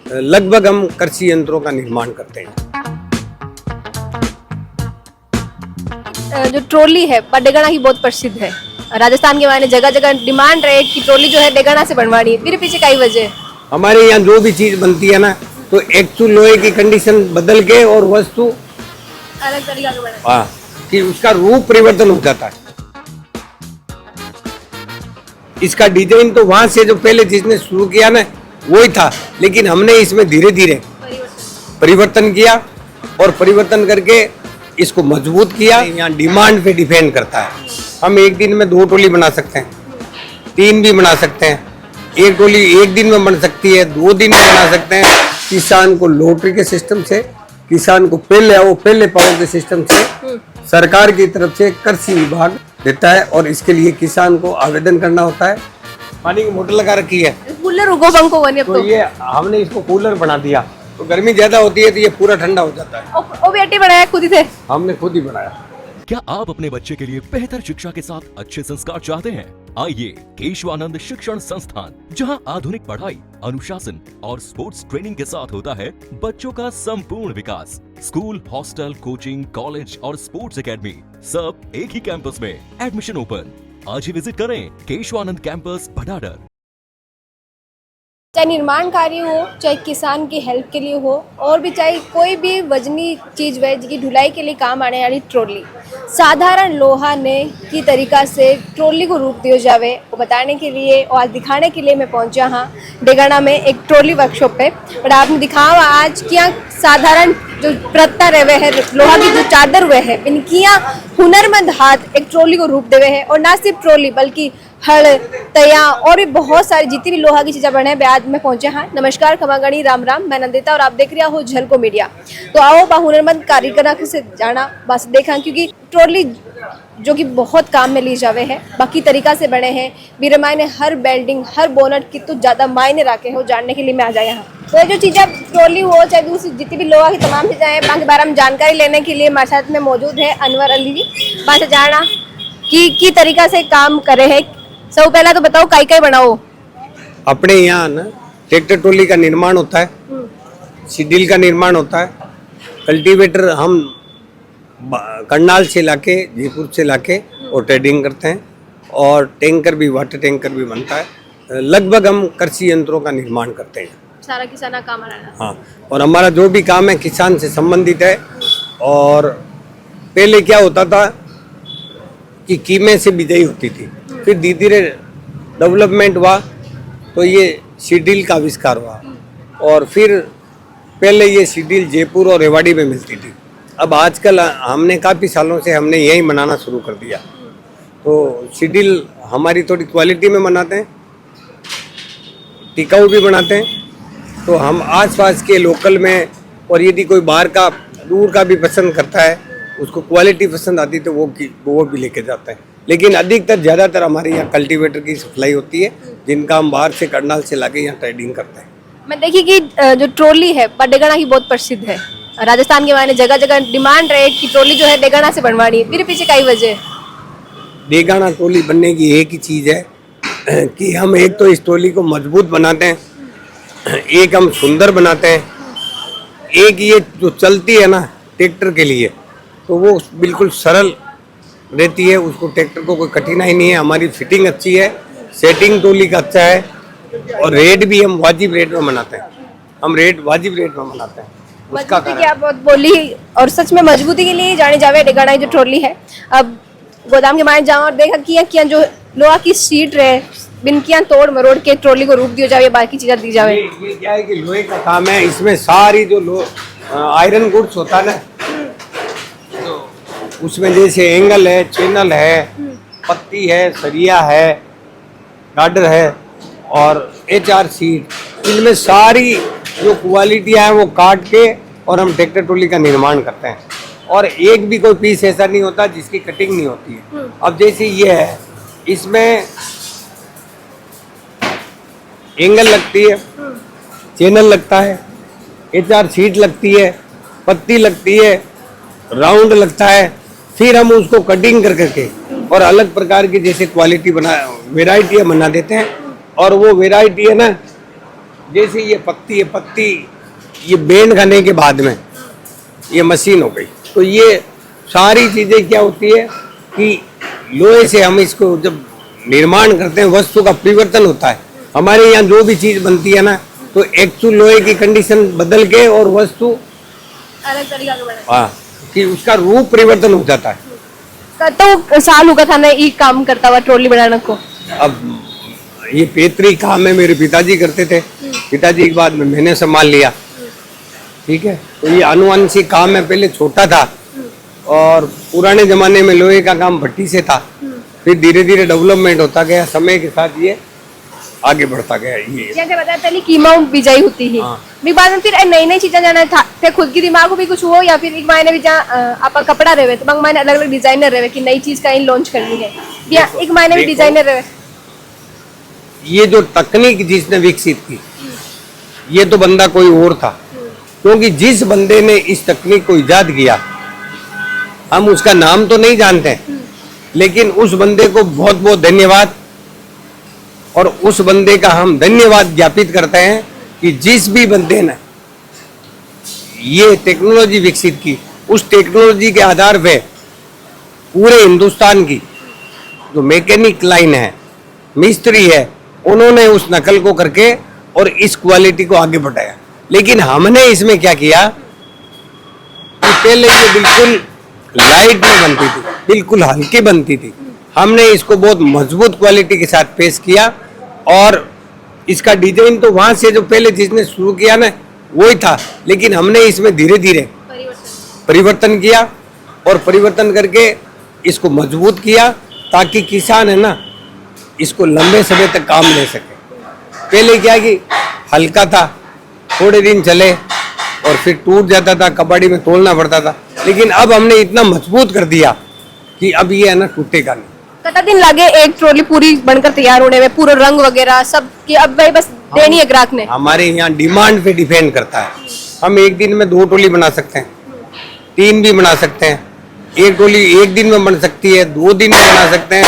लगभग हम कृषि यंत्रों का निर्माण करते हैं। जो ट्रॉली है पर डेगाना की बहुत प्रसिद्ध है। राजस्थान के मायने जगह जगह डिमांड रहे कि ट्रॉली जो है डेगाना से बनवानी है। मेरे पीछे कई वजह है। हमारे यहाँ जो भी चीज बनती है ना, तो एक्चुअल लोहे की कंडीशन बदल के और वस्तु अलग तरीका का बना। हाँ, कि उसका रूप परिवर्तन हो जाता है। इसका डिजाइन तो वहां से जो पहले जिसने शुरू किया ना वही था, लेकिन हमने इसमें धीरे धीरे परिवर्तन किया और परिवर्तन करके इसको मजबूत किया। यहाँ डिमांड पे डिपेंड करता है। हम एक दिन में 2 टोली बना सकते हैं, 3 भी बना सकते हैं। एक टोली एक दिन में बन सकती है, 2 दिन में बना सकते हैं। किसान को लॉटरी के सिस्टम से, किसान को पहले आओ पहले पाओ के सिस्टम से सरकार की तरफ से कृषि विभाग देता है और इसके लिए किसान को आवेदन करना होता है। पानी की मोटर लगा रखी है, कूलर उगो पंखो बने अब तो ये हमने इसको कूलर बना दिया, तो गर्मी ज्यादा होती है तो ये पूरा ठंडा हो जाता है। वो भी अट्टी बनाया खुद ही थे। हमने खुद ही बनाया। क्या आप अपने बच्चे के लिए बेहतर शिक्षा के साथ अच्छे संस्कार चाहते हैं? आइए केशवानंद शिक्षण संस्थान, जहां आधुनिक पढ़ाई, अनुशासन और स्पोर्ट्स ट्रेनिंग के साथ होता है बच्चों का संपूर्ण विकास। स्कूल, हॉस्टल, कोचिंग, कॉलेज और स्पोर्ट्स एकेडमी सब एक ही कैंपस में। Admission open. आज ही विजिट करें केशवानंद कैंपस भटाडर। चाहे निर्माण कार्य हो, चाहे किसान की हेल्प के लिए हो, और भी चाहे कोई भी वजनी चीज वह की ढुलाई के लिए काम आने वाली ट्रॉली, साधारण लोहा ने की तरीका से ट्रॉली को रूप दिया जावे वो बताने के लिए और आज दिखाने के लिए मैं पहुंचा हाँ डेगाना में एक ट्रॉली वर्कशॉप पे। पर आपने दिखावा आज क्या साधारण जो प्रत्तर है वह है लोहा की जो चादर हुए है, इनकिया हुनरमंद हाथ एक ट्रॉली को रूप देवे है। और ना सिर्फ ट्रॉली बल्कि हल, तया और भी बहुत सारी जितनी भी लोहा की चीजें बने हैं आज में पहुंचे हैं। नमस्कार, खमागणी, राम राम, मैं नंदिता और आप देख रहे हो झलको मीडिया। तो आओ बा हुनरमंद कारीगर से जाना बस देखा, क्योंकि ट्रॉली जो कि बहुत काम में ली जावे है बाकी तरीका से बने हैं। मेरे मायने हर बेल्डिंग, हर बोनट की तो ज्यादा मायने रखे हो जानने के लिए मैं आ जाए यहाँ। तो जो चीजें ट्रॉली हो चाहे दूसरी जितनी भी लोहा की तमाम चीजें हैं बाकी बारे में जानकारी लेने के लिए हमारे साथ में मौजूद है अनवर अली जी। बस जाना की तरीका से काम करे है। सब पहला तो बताओ काई काई बनाओ। अपने यहाँ ना ट्रैक्टर ट्रॉली का निर्माण होता है, सीडील का निर्माण होता है, कल्टीवेटर हम करनाल से लाके, जयपुर से लाके और ट्रेडिंग करते हैं, और टैंकर भी, वाटर टैंकर भी बनता है। लगभग हम कृषि यंत्रों का निर्माण करते हैं। सारा किसाना काम आ रहा है। हाँ, और हमारा जो भी काम है किसान से संबंधित है। और पहले क्या होता था कि कीमे से बिजाई होती थी, फिर धीरे धीरे डेवलपमेंट हुआ तो ये सीडील का आविष्कार हुआ, और फिर पहले ये सीडील जयपुर और रेवाड़ी में मिलती थी। अब आजकल हमने काफ़ी सालों से हमने यही बनाना शुरू कर दिया। तो सीडील हमारी थोड़ी क्वालिटी में बनाते हैं, टिकाऊ भी बनाते हैं। तो हम आसपास के लोकल में, और यदि कोई बाहर का दूर का भी पसंद करता है, उसको क्वालिटी पसंद आती तो वो भी लेके जाता है। लेकिन अधिकतर ज़्यादातर हमारे यहाँ कल्टीवेटर की सप्लाई होती है, जिनका हम बाहर से करनाल से लाके यहाँ ट्रेडिंग करते हैं। मैं देखी कि जो ट्रॉली है पर डेगाना की बहुत प्रसिद्ध है। राजस्थान के मायने जगह जगह डिमांड रहे कि ट्रॉली जो है डेगाना से बनवानी है। मेरे पीछे कई वजह है। डेगाना ट्रॉली बनने की एक ही चीज़ है कि हम एक तो इस ट्रॉली को मजबूत बनाते हैं, एक हम सुंदर बनाते हैं, एक ये जो चलती है ना ट्रैक्टर के लिए तो वो बिल्कुल सरल रहती है, उसको ट्रैक्टर को कोई कठिनाई नहीं है। हमारी फिटिंग अच्छी है, सेटिंग ट्रॉली का अच्छा है, और रेट भी हम वाजिब रेट में बनाते हैं। हम रेट वाजिब रेट में बनाते हैं। उसका मजबूती की आप बहुत बोली, और सच में मजबूती के लिए जाने जावे डेगाना जो ट्रॉली है। अब गोदाम के मायने जाओ और देखा किया जो लोहा की सीट रहे बिनकियां तोड़ मरोड़ के ट्रॉली को रूप दिया जावे, बाकी चीजें दी जावे। ये क्या है कि लोहे का काम है, इसमें सारी जो आयरन गुड्स होता है ना, तो उसमें जैसे एंगल है, चैनल है, पत्ती है, सरिया है, गार्डर है और HR सीट, इनमें सारी जो क्वालिटियाँ हैं वो काट के और हम ट्रैक्टर ट्रॉली का निर्माण करते हैं। और एक भी कोई पीस ऐसा नहीं होता जिसकी कटिंग नहीं होती है। अब जैसे ये है, इसमें एंगल लगती है, चैनल लगता है, HR सीट लगती है, पत्ती लगती है, राउंड लगता है, फिर हम उसको कटिंग कर करके और अलग प्रकार की जैसे क्वालिटी बना, वेराइटियाँ बना देते हैं। और वो वेराइटी है ना, जैसे ये पत्ती ये बेंड करने के बाद में ये मशीन हो गई। तो ये सारी चीजें क्या होती है कि लोहे से हम इसको जब निर्माण करते हैं वस्तु का परिवर्तन होता है। हमारे यहाँ जो भी चीज बनती है ना तो एक्चुअल लोहे की कंडीशन बदल के और वस्तु अलग तरीका का बना हाँ कि उसका रूप परिवर्तन हो जाता है। तो साल होगा था ना ये काम करता हुआ ट्रॉली बनाने को। अब ये पैतृक काम है, मेरे पिताजी करते थे, पिताजी के बाद में मैंने संभाल लिया। ठीक है, तो ये आनुवंशिक काम है। पहले छोटा था और पुराने जमाने में लोहे का काम भट्टी से था, फिर धीरे धीरे डेवलपमेंट होता गया, समय के साथ ये आगे बढ़ता गया। ये जैसे बताया पहले कीमा बिजाई होती है, भी बाद में फिर नई नई चीजें जाना था, फिर खुद की दिमाग को भी कुछ हो या फिर एक महीने भी जहाँ आप कपड़ा रहे तो महीने अलग अलग डिजाइनर रहे कि नई चीज कहीं लॉन्च करनी है या एक महीने भी डिजाइनर रहे। ये जो तकनीक जिसने विकसित की ये तो बंदा कोई और था, क्योंकि जिस बंदे ने इस तकनीक को इजाद किया हम उसका नाम तो नहीं जानते, लेकिन उस बंदे को बहुत बहुत धन्यवाद। और उस बंदे का हम धन्यवाद ज्ञापित करते हैं कि जिस भी बंदे ने ये टेक्नोलॉजी विकसित की उस टेक्नोलॉजी के आधार पे पूरे हिंदुस्तान की जो मैकेनिक लाइन है, मिस्त्री है, उन्होंने उस नकल को करके और इस क्वालिटी को आगे बढ़ाया। लेकिन हमने इसमें क्या किया कि पहले ये बिल्कुल लाइट में बनती थी, बिल्कुल हल्की बनती थी, हमने इसको बहुत मजबूत क्वालिटी के साथ पेश किया। और इसका डिजाइन तो वहां से जो पहले जिसने शुरू किया ना वही था, लेकिन हमने इसमें धीरे धीरे परिवर्तन किया और परिवर्तन करके इसको मजबूत किया ताकि किसान है ना इसको लंबे समय तक काम ले सके। पहले क्या कि हल्का था, थोड़े दिन चले और फिर टूट जाता था, कबाड़ी में तोड़ना पड़ता था, लेकिन अब हमने इतना मजबूत कर दिया कि अब ये है ना टूटेगा नहीं। कितना दिन लगे एक ट्रॉली पूरी बनकर तैयार होने में, पूरा रंग वगैरह सब कि अब भाई बस देनी है ग्राहक ने? हमारे यहाँ डिमांड पे डिपेंड करता है। हम एक दिन में 2 ट्रॉली बना सकते हैं, 3 भी बना सकते हैं। एक ट्रॉली एक दिन में बन सकती है, 2 दिन में बना सकते हैं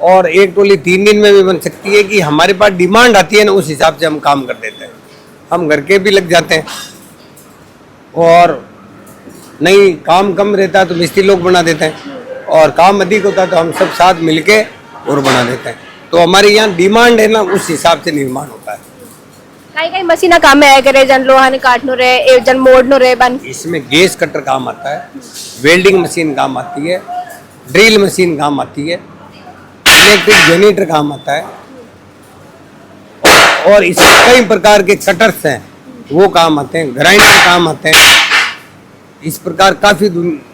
और एक ट्रॉली 3 दिन में भी बन सकती है। कि हमारे पास डिमांड आती है ना उस हिसाब से हम काम कर देते हैं। हम घर के भी लग जाते हैं और नहीं काम कम रहता है तो मिस्त्री लोग बना देते हैं और काम अधिक होता है तो हम सब साथ मिलके और बना देते हैं। तो हमारे यहाँ डिमांड है ना उस हिसाब से निर्माण होता है। कहीं कहीं मशीन काम में आया करे, जन लोहा ने काटनो रहे, जन मोड़नो रहे बन। इसमें गैस कटर काम आता है, वेल्डिंग मशीन काम आती है, ड्रिल मशीन काम आती है, इलेक्ट्रिक जनरेटर काम आता है और इसमें कई प्रकार के कटर्स हैं वो काम आते हैं, ग्राइंडर काम आते हैं। इस प्रकार काफी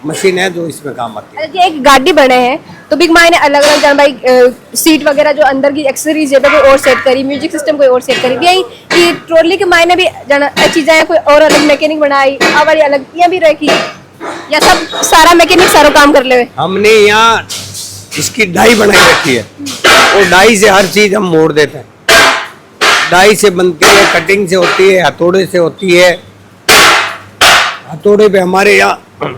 मशीन है जो इसमें काम आती है। एक गाड़ी बने हैं तो बिग मायने अलग अलग जन भाई सीट वगैरह जो अंदर की एक्सेसरीज है तो कोई और सेट करी, म्यूजिक सिस्टम कोई और सेट करी, यही कि ट्रॉली के मायने भी जन चीजें कोई और अलग मैकेनिक बनाई हमारी अलग ये भी रखी या सब सारा मैकेनिक सारा काम कर ले। हमने यहाँ इसकी डाई बनाई रखी है और डाई से हर चीज हम मोड़ देते हैं। डाई से बनती है, कटिंग से होती है, हथौड़े से होती है। हथौड़े पे हमारे यहाँ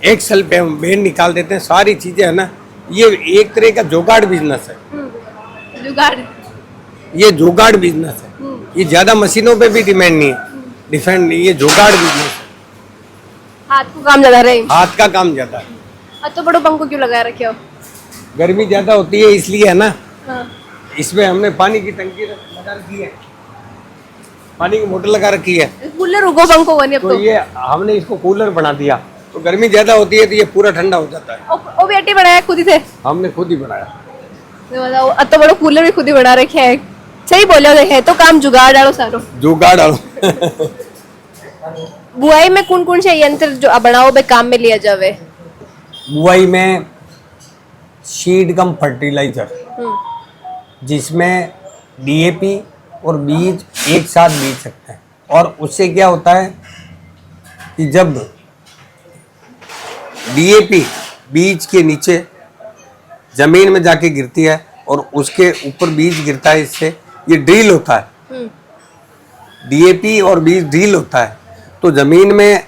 एक्सल पे हम बेंड निकाल देते हैं। सारी चीजें है ना, ये एक तरह का जुगाड़ बिजनेस है। जुगाड़, ये जुगाड़ बिजनेस है। ये ज्यादा मशीनों पे भी डिपेंड नहीं है, डिपेंड नहीं, ये जुगाड़ बिजनेस है। हाथ को काम ज्यादा रहे, हाथ का काम ज्यादा है। तो बड़ो पंखो क्यों लगा रखे हो? गर्मी ज्यादा होती है इसलिए है ना। हाँ। इसमें हमने पानी की टंकी लगा रखी है, पानी की मोटर लगा रखी है। कूलर उगो पंखो बनी अब तो ये हमने इसको कूलर बना दिया, तो गर्मी ज्यादा होती है तो ये पूरा ठंडा हो जाता है। वो बेटी बनाया खुद ही थे? हमने खुद ही बनाया। बताओ, अब तो बड़ो कूलर भी खुद ही बना रखे है। सही बोलो है तो काम जुगाड़ डालो सारो, जुगाड़ डालो। बुआई में कौन कौन से यंत्र जो बनाओ बे काम में लिया जावे? बुआई में सीड कम फर्टिलाइजर, जिसमें डीएपी और बीज एक साथ बीज सकते हैं। और उससे क्या होता है कि जब डीएपी बीज के नीचे जमीन में जाके गिरती है और उसके ऊपर बीज गिरता है, इससे ये ड्रिल होता है। डीएपी और बीज ड्रिल होता है, तो जमीन में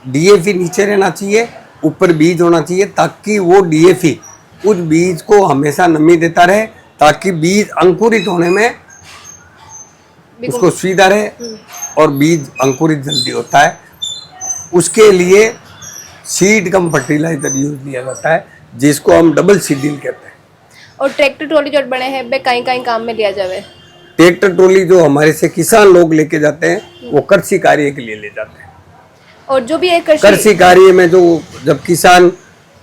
डीएपी नीचे रहना चाहिए, ऊपर बीज होना चाहिए, ताकि वो डीएपी उस बीज को हमेशा नमी देता रहे, ताकि बीज अंकुरित होने में उसको सीधा रहे और बीज अंकुरित जल्दी होता है। उसके लिए सीड कम फर्टिलाइजर यूज किया जाता है, जिसको हम डबल सीडिल कहते हैं। और ट्रैक्टर ट्रॉली जो बने हैं वे कहीं कहीं काम में लिया जावे। ट्रैक्टर ट्रॉली जो हमारे से किसान लोग लेके जाते हैं वो कृषि कार्य के लिए ले जाते हैं। और जो भी एक कृषि कार्य में जो जब किसान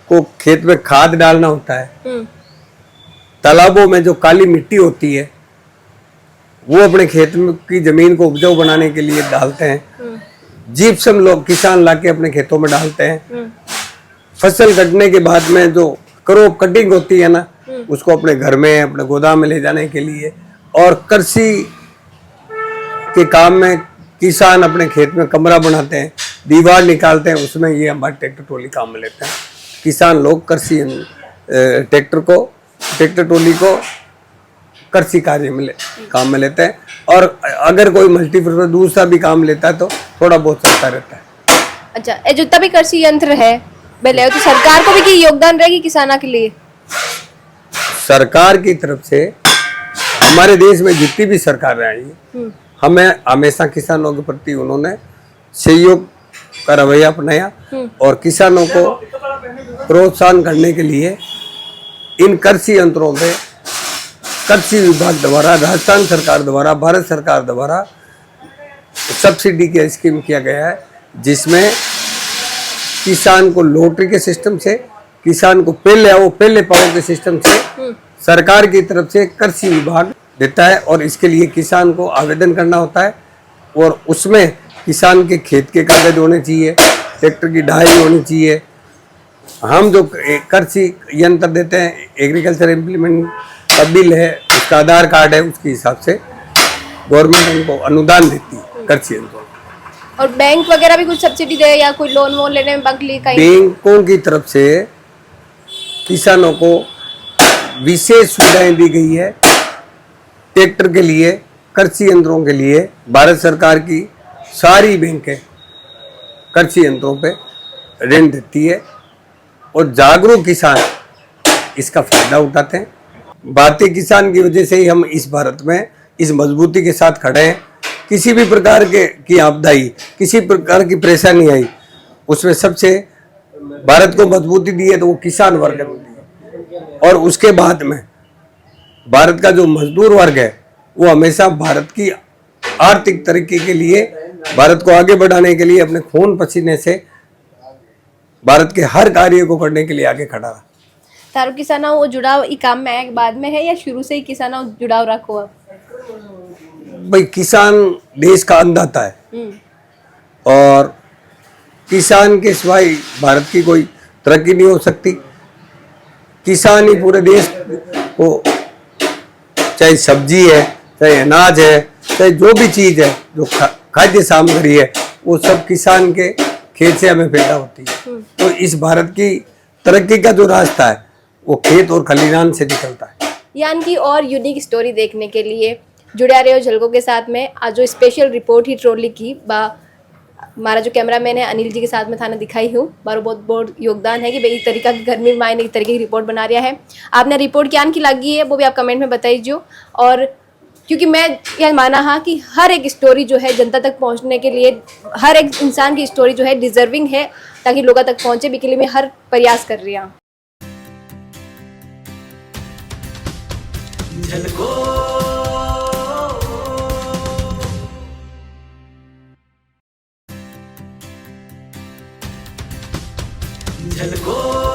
को खेत में खाद डालना होता है, तालाबों में जो काली मिट्टी होती है वो अपने खेत में की जमीन को उपजाऊ बनाने के लिए डालते हैं। जिप्सम लोग किसान लाके अपने खेतों में डालते हैं। फसल कटने के बाद में जो क्रॉप कटिंग होती है ना, उसको अपने घर में अपने गोदाम में ले जाने के लिए, और कृषि के काम में किसान अपने खेत में कमरा बनाते हैं, दीवार निकालते हैं, उसमें ये हमारे ट्रैक्टर ट्रॉली काम में लेते हैं। किसान लोग कृषि ट्रैक्टर ट्रॉली को कृषि कार्य में काम में लेते हैं। और अगर कोई मल्टीपर्पज दूसरा भी काम लेता है तो थोड़ा बहुत चलता रहता है। अच्छा, ये जितना भी कृषि यंत्र है पहले तो सरकार को भी की योगदान रहेगी किसानों के लिए। सरकार की तरफ से हमारे देश में जितनी भी सरकार रही हमें हमेशा किसानों के प्रति उन्होंने सहयोग का रवैया अपनाया और किसानों को प्रोत्साहन करने के लिए इन कृषि यंत्रों पे कृषि विभाग द्वारा, राजस्थान सरकार द्वारा, भारत सरकार द्वारा सब्सिडी की स्कीम किया गया है, जिसमें किसान को लॉटरी के सिस्टम से, किसान को पहले आओ पहले पाओ के सिस्टम से सरकार की तरफ से कृषि विभाग देता है। और इसके लिए किसान को आवेदन करना होता है और उसमें किसान के खेत के कागज होने चाहिए, ट्रैक्टर की ढाई होनी चाहिए। हम जो कृषि यंत्र देते हैं, एग्रीकल्चर इम्प्लीमेंट का बिल है, उसका आधार कार्ड है, उसके हिसाब से गवर्नमेंट उनको अनुदान देती है कृषि यंत्रों। और बैंक वगैरह भी कुछ सब्सिडी दे या कोई लोन वोन लेने में बैंकों की तरफ से किसानों को विशेष सुविधाएं दी गई है। ट्रैक्टर के लिए, कृषि यंत्रों के लिए भारत सरकार की सारी बैंकें कृषि यंत्रों पे ऋण देती है और जागरूक किसान इसका फायदा उठाते हैं। भारतीय किसान की वजह से ही हम इस भारत में इस मजबूती के साथ खड़े हैं। किसी भी प्रकार की आपदा आई, किसी प्रकार की परेशानी आई, उसमें सबसे भारत को मजबूती दी है तो वो किसान वर्ग ने दी है। और उसके बाद में भारत का जो मजदूर वर्ग है वो हमेशा भारत की आर्थिक तरक्की के लिए, भारत को आगे बढ़ाने के लिए अपने खून पसीने से भारत के हर कार्य को करने के लिए आगे खड़ा रहा। तारो किसाना वो जुड़ाव ई काम में आए के बाद में है या शुरू से ही किसाना जुड़ाव रखो? अब भाई किसान देश का अन्नदाता है और किसान के सिवाय भारत की कोई तरक्की नहीं हो सकती। किसान ही पूरे देश को, चाहे सब्जी है, चाहे अनाज है, चाहे जो भी चीज है, जो खाद्य सामग्री है, वो सब किसान के खेत से हमें पैदा होती है। तो इस भारत की तरक्की का जो रास्ता है वो खेत और खलिहान से निकलता है। यानी कि और यूनिक स्टोरी देखने के लिए जुड़े रहे हो झलकों के साथ में। आज जो स्पेशल रिपोर्ट ही ट्रॉली की हमारा जो कैमरामैन है अनिल जी के साथ में थाना दिखाई हूँ, बारो बहुत बहुत योगदान है कि भाई इस तरीका की गर्मी में एक तरीके की रिपोर्ट बना रहा है। आपने रिपोर्ट क्या की लगी है वो भी आप कमेंट में बताइए। और क्योंकि मैं यह माना हाँ कि हर एक स्टोरी जो है जनता तक पहुंचने के लिए, हर एक इंसान की स्टोरी जो है डिजर्विंग है ताकि लोगों तक पहुंचे भी, के लिए मैं हर प्रयास कर रही हूँ। झलको